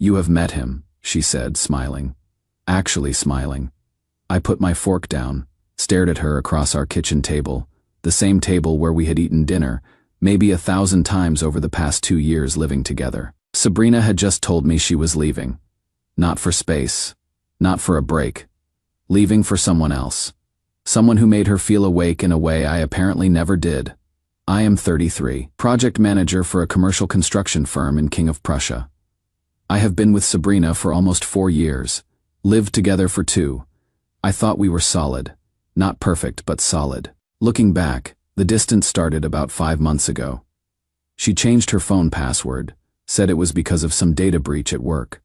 "You have met him," she said, smiling. Actually smiling. I put my fork down, stared at her across our kitchen table, the same table where we had eaten dinner, maybe 1,000 times over the past 2 years living together. Sabrina had just told me she was leaving. Not for space. Not for a break. Leaving for someone else. Someone who made her feel awake in a way I apparently never did. I am 33, project manager for a commercial construction firm in King of Prussia. I have been with Sabrina for almost 4 years, lived together for 2. I thought we were solid. Not perfect, but solid. Looking back, the distance started about 5 months ago. She changed her phone password, said it was because of some data breach at work.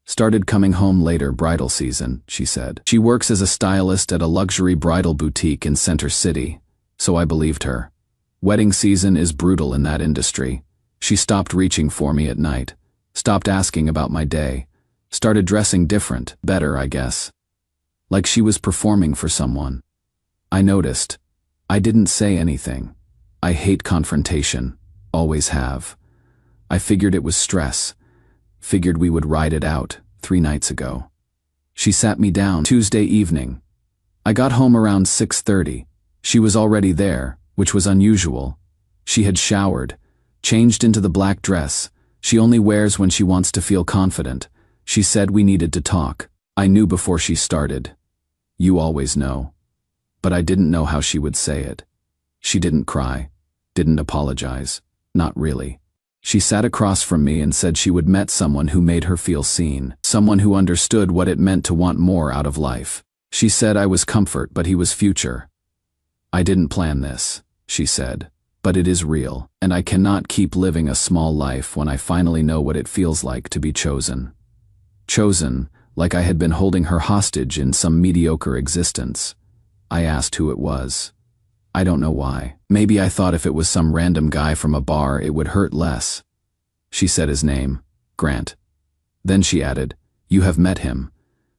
Started coming home later bridal season, she said. She works as a stylist at a luxury bridal boutique in Center City, so I believed her. Wedding season is brutal in that industry. She stopped reaching for me at night, stopped asking about my day, started dressing different, better, I guess. Like she was performing for someone. I noticed. I didn't say anything. I hate confrontation, always have. I figured it was stress. Figured we would ride it out 3 nights ago. She sat me down Tuesday evening. I got home around 6:30. She was already there, which was unusual. She had showered, changed into the black dress she only wears when she wants to feel confident. She said we needed to talk. I knew before she started. You always know. But I didn't know how she would say it. She didn't cry, didn't apologize, not really. She sat across from me and said she would met someone who made her feel seen, someone who understood what it meant to want more out of life. She said I was comfort, but he was future. I didn't plan this, she said, but it is real, and I cannot keep living a small life when I finally know what it feels like to be chosen. Chosen, like I had been holding her hostage in some mediocre existence. I asked who it was. I don't know why. Maybe I thought if it was some random guy from a bar it would hurt less. She said his name, Grant. Then she added, "You have met him."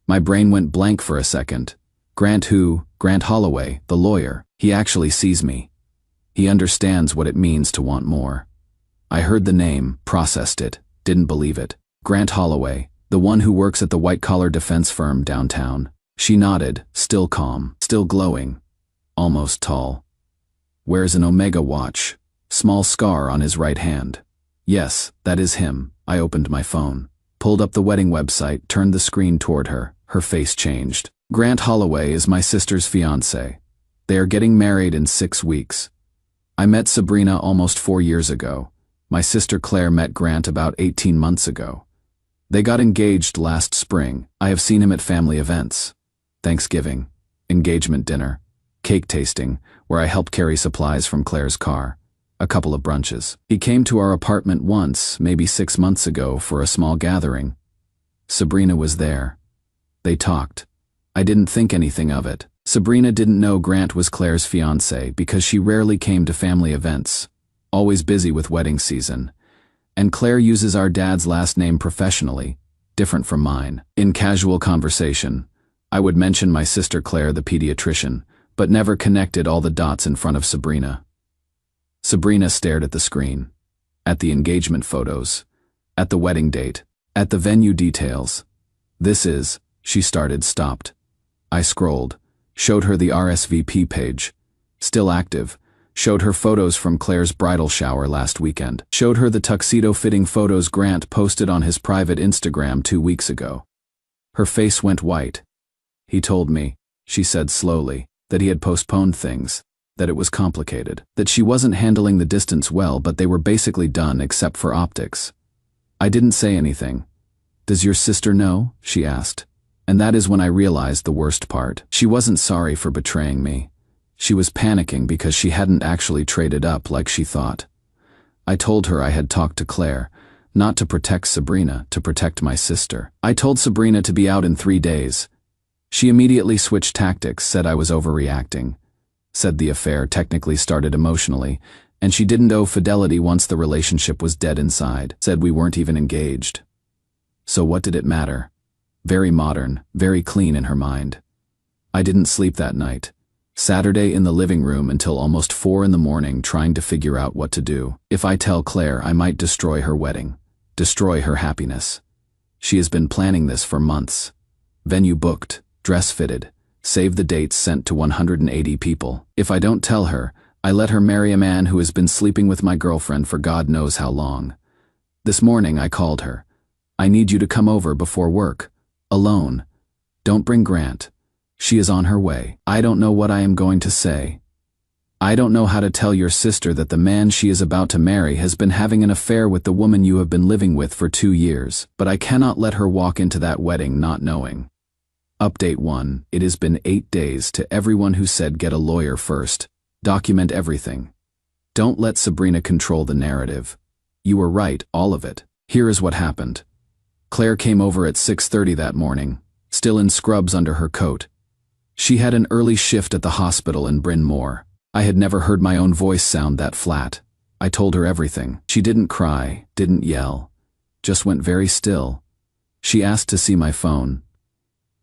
My brain went blank for a second. Grant who? Grant Holloway, the lawyer. He actually sees me. He understands what it means to want more. I heard the name, processed it, didn't believe it. Grant Holloway, the one who works at the white-collar defense firm downtown. She nodded, still calm, still glowing, almost tall. Wears an Omega watch, small scar on his right hand. Yes, that is him. I opened my phone, pulled up the wedding website, turned the screen toward her. Her face changed. Grant Holloway is my sister's fiancé. They are getting married in 6 weeks. I met Sabrina almost 4 years ago. My sister Claire met Grant about 18 months ago. They got engaged last spring. I have seen him at family events. Thanksgiving, engagement dinner, cake tasting, where I helped carry supplies from Claire's car, a couple of brunches. He came to our apartment once, maybe 6 months ago, for a small gathering. Sabrina was there. They talked. I didn't think anything of it. Sabrina didn't know Grant was Claire's fiancé because she rarely came to family events, always busy with wedding season. And Claire uses our dad's last name professionally, different from mine. In casual conversation, I would mention my sister Claire, the pediatrician, but never connected all the dots in front of Sabrina. Sabrina stared at the screen, at the engagement photos, at the wedding date, at the venue details. This is, she started, stopped. I scrolled, showed her the RSVP page, still active, showed her photos from Claire's bridal shower last weekend, showed her the tuxedo-fitting photos Grant posted on his private Instagram 2 weeks ago. Her face went white. He told me, she said slowly, that he had postponed things, that it was complicated, that she wasn't handling the distance well, but they were basically done except for optics. I didn't say anything. "Does your sister know?" she asked. And that is when I realized the worst part. She wasn't sorry for betraying me. She was panicking because she hadn't actually traded up like she thought. I told her I had talked to Claire, not to protect Sabrina, to protect my sister. I told Sabrina to be out in 3 days. She immediately switched tactics, said I was overreacting, said the affair technically started emotionally, and she didn't owe fidelity once the relationship was dead inside, said we weren't even engaged. So what did it matter? Very modern, very clean in her mind. I didn't sleep that night. Saturday in the living room until almost 4 in the morning trying to figure out what to do. If I tell Claire, I might destroy her wedding, destroy her happiness. She has been planning this for months. Venue booked, dress fitted, save the dates sent to 180 people. If I don't tell her, I let her marry a man who has been sleeping with my girlfriend for God knows how long. This morning I called her. I need you to come over before work. Alone. Don't bring Grant. She is on her way. I don't know what I am going to say. I don't know how to tell your sister that the man she is about to marry has been having an affair with the woman you have been living with for 2 years, but I cannot let her walk into that wedding not knowing. Update 1. It has been 8 days. To everyone who said get a lawyer first. Document everything. Don't let Sabrina control the narrative. You were right, all of it. Here is what happened. Claire came over at 6:30 that morning, still in scrubs under her coat. She had an early shift at the hospital in Bryn Mawr. I had never heard my own voice sound that flat. I told her everything. She didn't cry, didn't yell, just went very still. She asked to see my phone.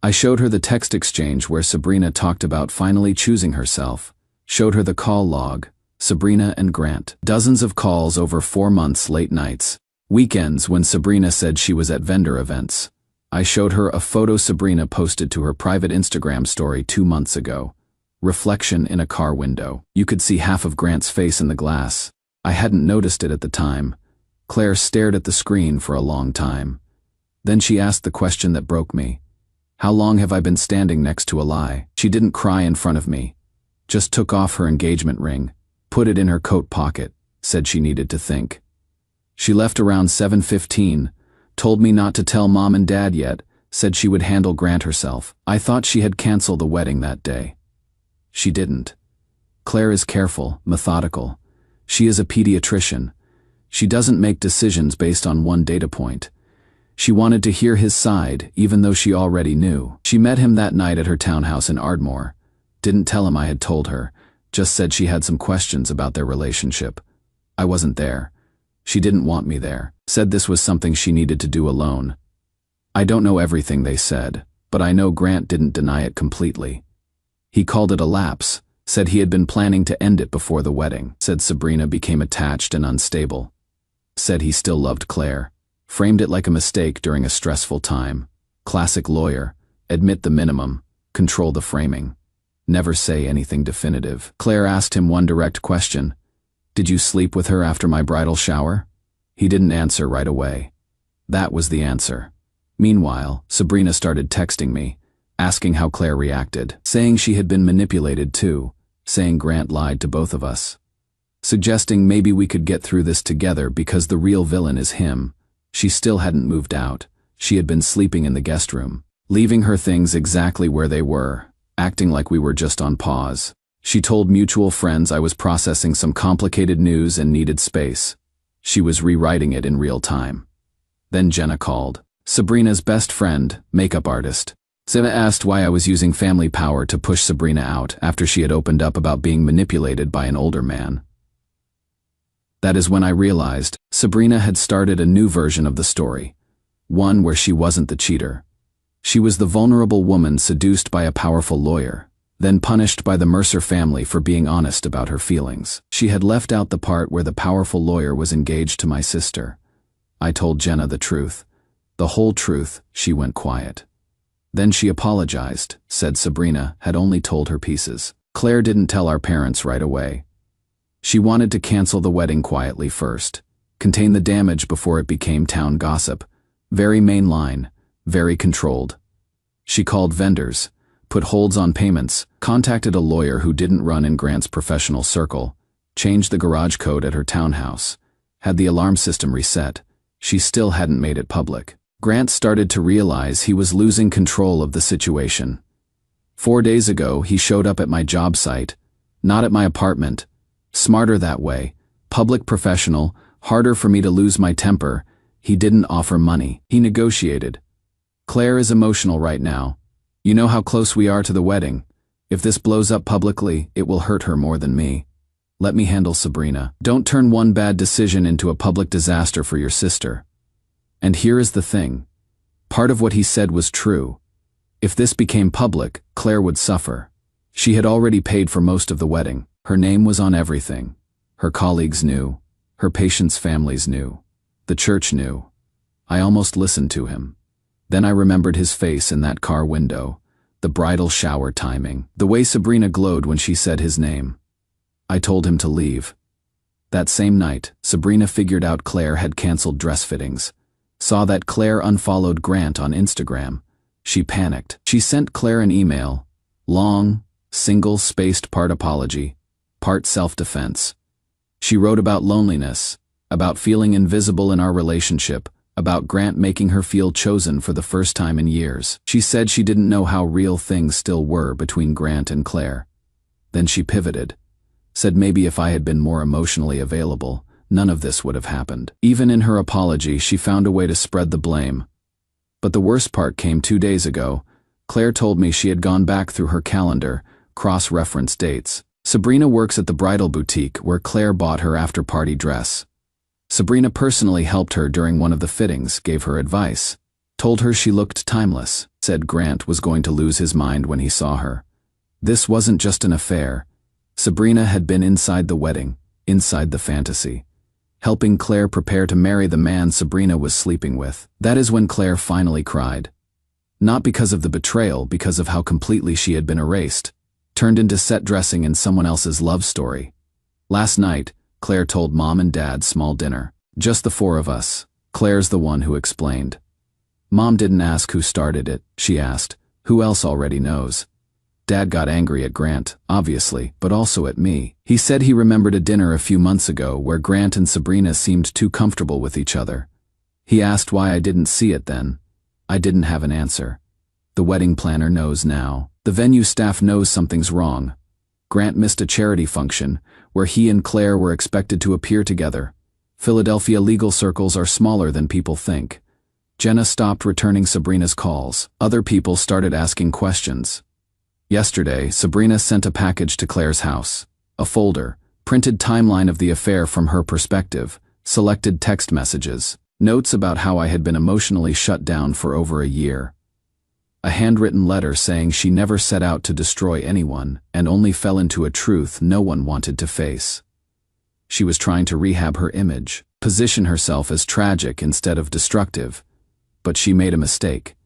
I showed her the text exchange where Sabrina talked about finally choosing herself, showed her the call log, Sabrina and Grant. Dozens of calls over 4 months, late nights, weekends when Sabrina said she was at vendor events. I showed her a photo Sabrina posted to her private Instagram story 2 months ago. Reflection in a car window. You could see half of Grant's face in the glass. I hadn't noticed it at the time. Claire stared at the screen for a long time. Then she asked the question that broke me. How long have I been standing next to a lie? She didn't cry in front of me. Just took off her engagement ring, put it in her coat pocket, said she needed to think. She left around 7:15, told me not to tell Mom and Dad yet, said she would handle Grant herself. I thought she had canceled the wedding that day. She didn't. Claire is careful, methodical. She is a pediatrician. She doesn't make decisions based on one data point. She wanted to hear his side, even though she already knew. She met him that night at her townhouse in Ardmore. Didn't tell him I had told her, just said she had some questions about their relationship. I wasn't there. She didn't want me there, said this was something she needed to do alone. I don't know everything they said, but I know Grant didn't deny it completely. He called it a lapse, said he had been planning to end it before the wedding, said Sabrina became attached and unstable. Said he still loved Claire, framed it like a mistake during a stressful time. Classic lawyer, admit the minimum, control the framing. Never say anything definitive. Claire asked him one direct question. Did you sleep with her after my bridal shower? He didn't answer right away. That was the answer. Meanwhile, Sabrina started texting me, asking how Claire reacted, saying she had been manipulated too, saying Grant lied to both of us, suggesting maybe we could get through this together because the real villain is him. She still hadn't moved out. She had been sleeping in the guest room, leaving her things exactly where they were, acting like we were just on pause. She told mutual friends I was processing some complicated news and needed space. She was rewriting it in real time. Then Jenna called. Sabrina's best friend, makeup artist. Jenna asked why I was using family power to push Sabrina out after she had opened up about being manipulated by an older man. That is when I realized Sabrina had started a new version of the story, one where she wasn't the cheater. She was the vulnerable woman seduced by a powerful lawyer, then punished by the Mercer family for being honest about her feelings. She had left out the part where the powerful lawyer was engaged to my sister. I told Jenna the truth. The whole truth. She went quiet. Then she apologized, said Sabrina had only told her pieces. Claire didn't tell our parents right away. She wanted to cancel the wedding quietly first, contain the damage before it became town gossip. Very mainline, very controlled. She called vendors, put holds on payments, contacted a lawyer who didn't run in Grant's professional circle, changed the garage code at her townhouse, had the alarm system reset. She still hadn't made it public. Grant started to realize he was losing control of the situation. 4 days ago, he showed up at my job site, not at my apartment. Smarter that way, public professional, harder for me to lose my temper. He didn't offer money. He negotiated. Claire is emotional right now. You know how close we are to the wedding. If this blows up publicly, it will hurt her more than me. Let me handle Sabrina. Don't turn one bad decision into a public disaster for your sister. And here is the thing. Part of what he said was true. If this became public, Claire would suffer. She had already paid for most of the wedding. Her name was on everything. Her colleagues knew. Her patients' families knew. The church knew. I almost listened to him. Then I remembered his face in that car window, the bridal shower timing, the way Sabrina glowed when she said his name. I told him to leave. That same night, Sabrina figured out Claire had canceled dress fittings. Saw that Claire unfollowed Grant on Instagram. She panicked. She sent Claire an email. Long, single-spaced part apology, part self-defense. She wrote about loneliness, about feeling invisible in our relationship, about Grant making her feel chosen for the first time in years. She said she didn't know how real things still were between Grant and Claire. Then she pivoted. Said maybe if I had been more emotionally available, none of this would have happened. Even in her apology, she found a way to spread the blame. But the worst part came 2 days ago. Claire told me she had gone back through her calendar, cross-referenced dates. Sabrina works at the bridal boutique where Claire bought her after-party dress. Sabrina personally helped her during one of the fittings, gave her advice, told her she looked timeless, said Grant was going to lose his mind when he saw her. This wasn't just an affair. Sabrina had been inside the wedding, inside the fantasy, helping Claire prepare to marry the man Sabrina was sleeping with. That is when Claire finally cried. Not because of the betrayal, because of how completely she had been erased, turned into set dressing in someone else's love story. Last night, Claire told Mom and Dad small dinner. Just the 4 of us. Claire's the one who explained. Mom didn't ask who started it, she asked. Who else already knows? Dad got angry at Grant, obviously, but also at me. He said he remembered a dinner a few months ago where Grant and Sabrina seemed too comfortable with each other. He asked why I didn't see it then. I didn't have an answer. The wedding planner knows now. The venue staff knows something's wrong. Grant missed a charity function where he and Claire were expected to appear together. Philadelphia legal circles are smaller than people think. Jenna stopped returning Sabrina's calls. Other people started asking questions. Yesterday, Sabrina sent a package to Claire's house. A folder, printed timeline of the affair from her perspective, selected text messages, notes about how I had been emotionally shut down for over a year. A handwritten letter saying she never set out to destroy anyone and only fell into a truth no one wanted to face. She was trying to rehab her image, position herself as tragic instead of destructive, but she made a mistake.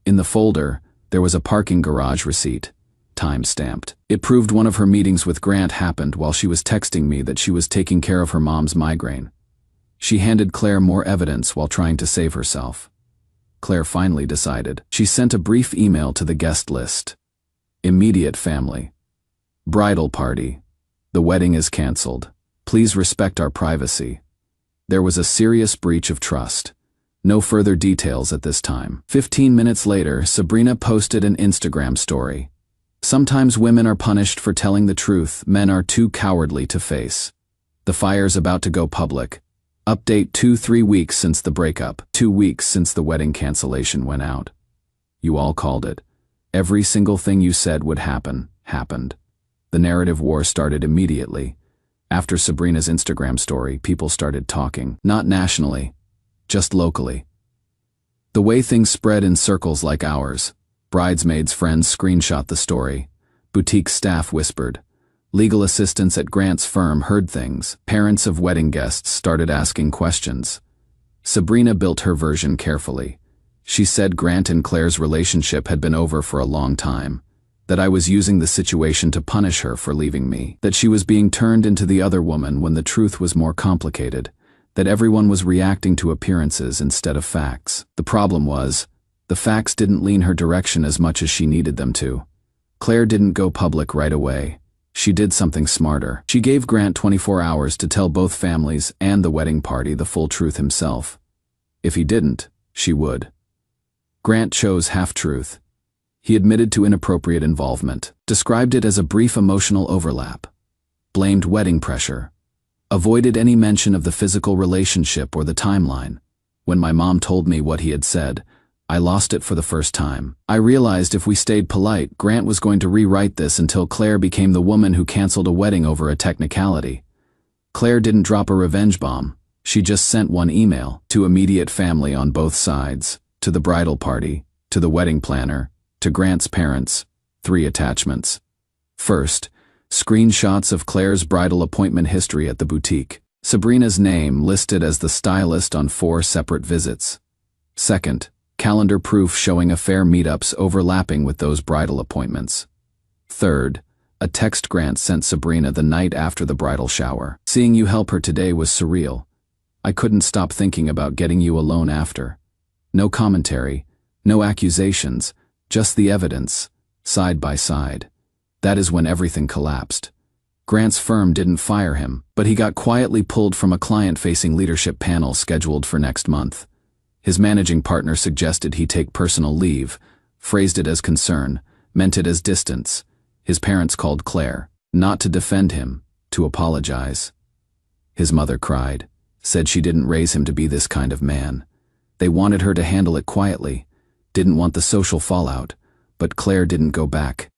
In the folder, there was a parking garage receipt, time-stamped. It proved one of her meetings with Grant happened while she was texting me that she was taking care of her mom's migraine. She handed Claire more evidence while trying to save herself. Claire finally decided. She sent a brief email to the guest list. Immediate family. Bridal party. The wedding is canceled. Please respect our privacy. There was a serious breach of trust. No further details at this time. 15 minutes later, Sabrina posted an Instagram story. Sometimes women are punished for telling the truth men are too cowardly to face. The fire's about to go public. Update 2-3 weeks since the breakup, 2 weeks since the wedding cancellation went out. You all called it. Every single thing you said would happen, happened. The narrative war started immediately. After Sabrina's Instagram story, people started talking, not nationally, just locally. The way things spread in circles like ours. Bridesmaids' friends screenshot the story. Boutique staff whispered. Legal assistants at Grant's firm heard things. Parents of wedding guests started asking questions. Sabrina built her version carefully. She said Grant and Claire's relationship had been over for a long time, that I was using the situation to punish her for leaving me, that she was being turned into the other woman when the truth was more complicated, that everyone was reacting to appearances instead of facts. The problem was, the facts didn't lean her direction as much as she needed them to. Claire didn't go public right away. She did something smarter. She gave Grant 24 hours to tell both families and the wedding party the full truth himself. If he didn't, she would. Grant chose half-truth. He admitted to inappropriate involvement, described it as a brief emotional overlap, blamed wedding pressure, avoided any mention of the physical relationship or the timeline. When my mom told me what he had said, I lost it for the first time. I realized if we stayed polite, Grant was going to rewrite this until Claire became the woman who canceled a wedding over a technicality. Claire didn't drop a revenge bomb. She just sent one email to immediate family on both sides, to the bridal party, to the wedding planner, to Grant's parents, 3 attachments. First, screenshots of Claire's bridal appointment history at the boutique. Sabrina's name listed as the stylist on 4 separate visits. Second, calendar proof showing affair meetups overlapping with those bridal appointments. Third, a text Grant sent Sabrina the night after the bridal shower. Seeing you help her today was surreal. I couldn't stop thinking about getting you alone after. No commentary, no accusations, just the evidence, side by side. That is when everything collapsed. Grant's firm didn't fire him, but he got quietly pulled from a client-facing leadership panel scheduled for next month. His managing partner suggested he take personal leave, phrased it as concern, meant it as distance. His parents called Claire, not to defend him, to apologize. His mother cried, said she didn't raise him to be this kind of man. They wanted her to handle it quietly, didn't want the social fallout, but Claire didn't go back.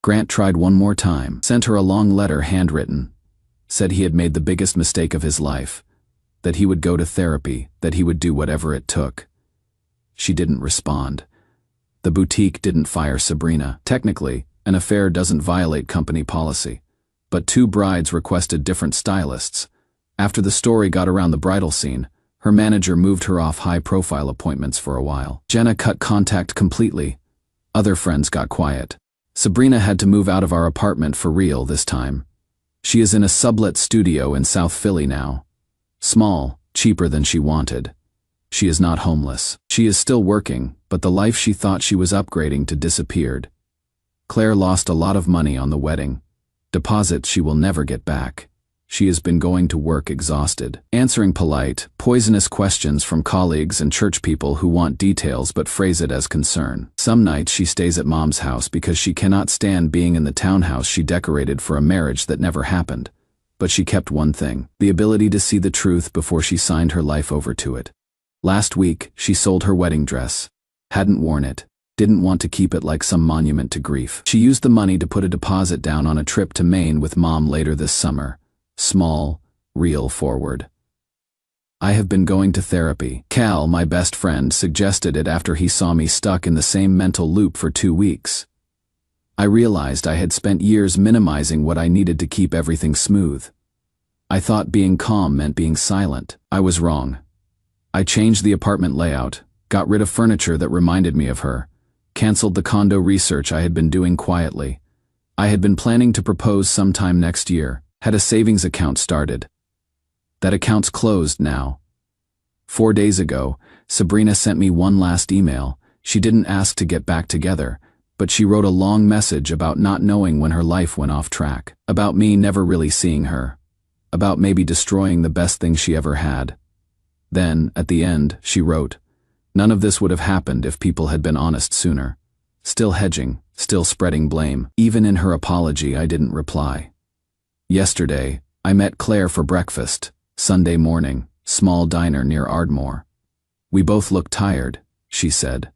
Grant tried one more time, sent her a long letter handwritten, said he had made the biggest mistake of his life, that he would go to therapy, that he would do whatever it took. She didn't respond. The boutique didn't fire Sabrina. Technically, an affair doesn't violate company policy, but two brides requested different stylists. After the story got around the bridal scene, her manager moved her off high-profile appointments for a while. Jenna cut contact completely. Other friends got quiet. Sabrina had to move out of our apartment for real this time. She is in a sublet studio in South Philly now. Small, cheaper than she wanted. She is not homeless. She is still working, but the life she thought she was upgrading to disappeared. Claire lost a lot of money on the wedding. Deposits she will never get back. She has been going to work exhausted, answering polite, poisonous questions from colleagues and church people who want details but phrase it as concern. Some nights she stays at mom's house because she cannot stand being in the townhouse she decorated for a marriage that never happened. But she kept one thing, the ability to see the truth before she signed her life over to it. Last week, she sold her wedding dress. Hadn't worn it. Didn't want to keep it like some monument to grief. She used the money to put a deposit down on a trip to Maine with mom later this summer. Small, real forward. I have been going to therapy. Cal, my best friend, suggested it after he saw me stuck in the same mental loop for 2 weeks. I realized I had spent years minimizing what I needed to keep everything smooth. I thought being calm meant being silent. I was wrong. I changed the apartment layout, got rid of furniture that reminded me of her, canceled the condo research I had been doing quietly. I had been planning to propose sometime next year, had a savings account started. That account's closed now. 4 days ago, Sabrina sent me one last email. She didn't ask to get back together, but she wrote a long message about not knowing when her life went off track, about me never really seeing her, about maybe destroying the best thing she ever had. Then, at the end, she wrote, "None of this would have happened if people had been honest sooner." Still hedging, still spreading blame. Even in her apology, I didn't reply. Yesterday, I met Claire for breakfast, Sunday morning, small diner near Ardmore. We both looked tired, she said.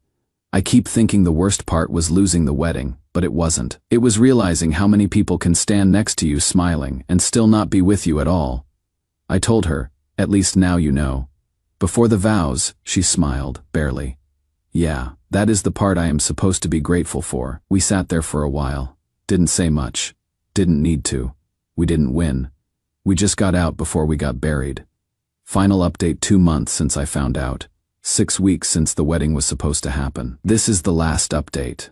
I keep thinking the worst part was losing the wedding, but it wasn't. It was realizing how many people can stand next to you smiling and still not be with you at all. I told her, at least now you know. Before the vows, she smiled, barely. Yeah, that is the part I am supposed to be grateful for. We sat there for a while. Didn't say much. Didn't need to. We didn't win. We just got out before we got buried. Final update: 2 months since I found out. 6 weeks since the wedding was supposed to happen. This is the last update.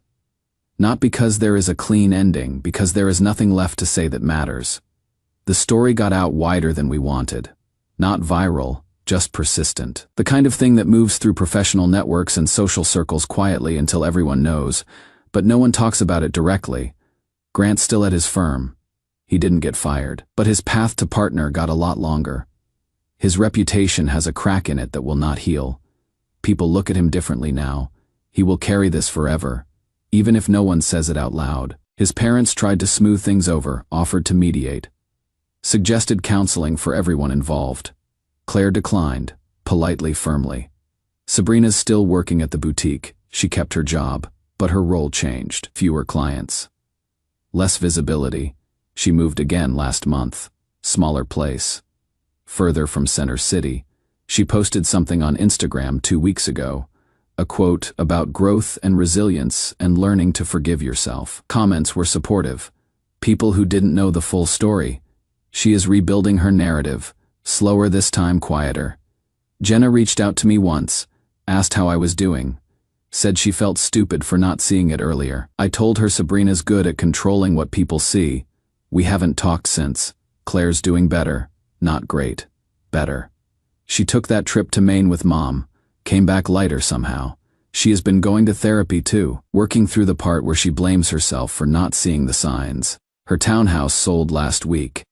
Not because there is a clean ending, because there is nothing left to say that matters. The story got out wider than we wanted. Not viral, just persistent. The kind of thing that moves through professional networks and social circles quietly until everyone knows, but no one talks about it directly. Grant's still at his firm. He didn't get fired, but his path to partner got a lot longer. His reputation has a crack in it that will not heal. People look at him differently now. He will carry this forever, even if no one says it out loud. His parents tried to smooth things over, offered to mediate, suggested counseling for everyone involved. Claire declined, politely, firmly. Sabrina's still working at the boutique. She kept her job, but her role changed. Fewer clients. Less visibility. She moved again last month. Smaller place. Further from Center City. She posted something on Instagram 2 weeks ago. A quote about growth and resilience and learning to forgive yourself. Comments were supportive. People who didn't know the full story. She is rebuilding her narrative. Slower this time, quieter. Jenna reached out to me once, asked how I was doing. Said she felt stupid for not seeing it earlier. I told her Sabrina's good at controlling what people see. We haven't talked since. Claire's doing better. Not great. Better. She took that trip to Maine with Mom. Came back lighter somehow. She has been going to therapy too, working through the part where she blames herself for not seeing the signs. Her townhouse sold last week.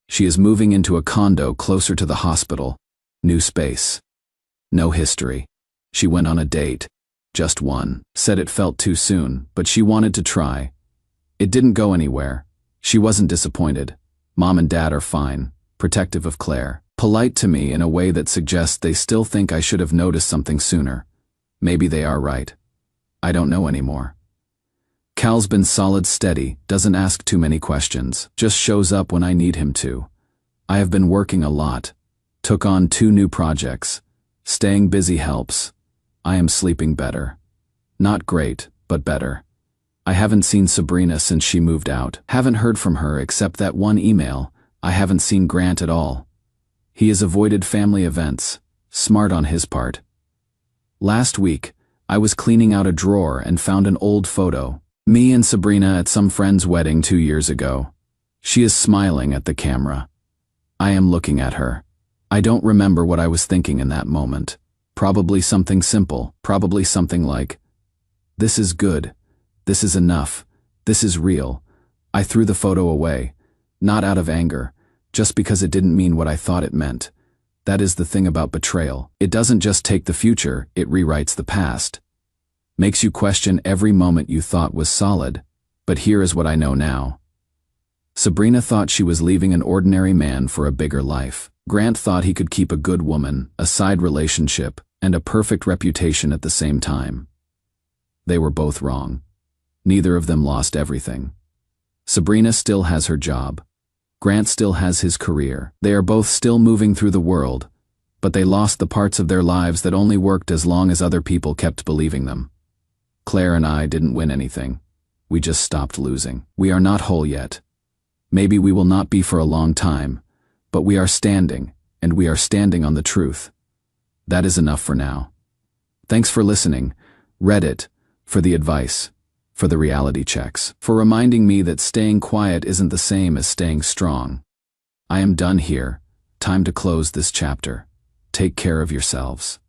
She is moving into a condo closer to the hospital. New space. No history. She went on a date. Just one. Said it felt too soon, but she wanted to try. It didn't go anywhere. She wasn't disappointed. Mom and Dad are fine, protective of Claire. Polite to me in a way that suggests they still think I should have noticed something sooner. Maybe they are right. I don't know anymore. Cal's been solid steady, doesn't ask too many questions, just shows up when I need him to. I have been working a lot. Took on 2 new projects. Staying busy helps. I am sleeping better. Not great, but better. I haven't seen Sabrina since she moved out. Haven't heard from her except that one email. I haven't seen Grant at all. He has avoided family events. Smart on his part. Last week, I was cleaning out a drawer and found an old photo. Me and Sabrina at some friend's wedding 2 years ago. She is smiling at the camera. I am looking at her. I don't remember what I was thinking in that moment. Probably something simple, probably something like, "This is good. This is enough. This is real." I threw the photo away, not out of anger, just because it didn't mean what I thought it meant. That is the thing about betrayal. It doesn't just take the future, it rewrites the past. Makes you question every moment you thought was solid. But here is what I know now. Sabrina thought she was leaving an ordinary man for a bigger life. Grant thought he could keep a good woman, a side relationship, and a perfect reputation at the same time. They were both wrong. Neither of them lost everything. Sabrina still has her job. Grant still has his career. They are both still moving through the world, but they lost the parts of their lives that only worked as long as other people kept believing them. Claire and I didn't win anything. We just stopped losing. We are not whole yet. Maybe we will not be for a long time, but we are standing, and we are standing on the truth. That is enough for now. Thanks for listening. Reddit, for the advice, for the reality checks, for reminding me that staying quiet isn't the same as staying strong. I am done here. Time to close this chapter. Take care of yourselves.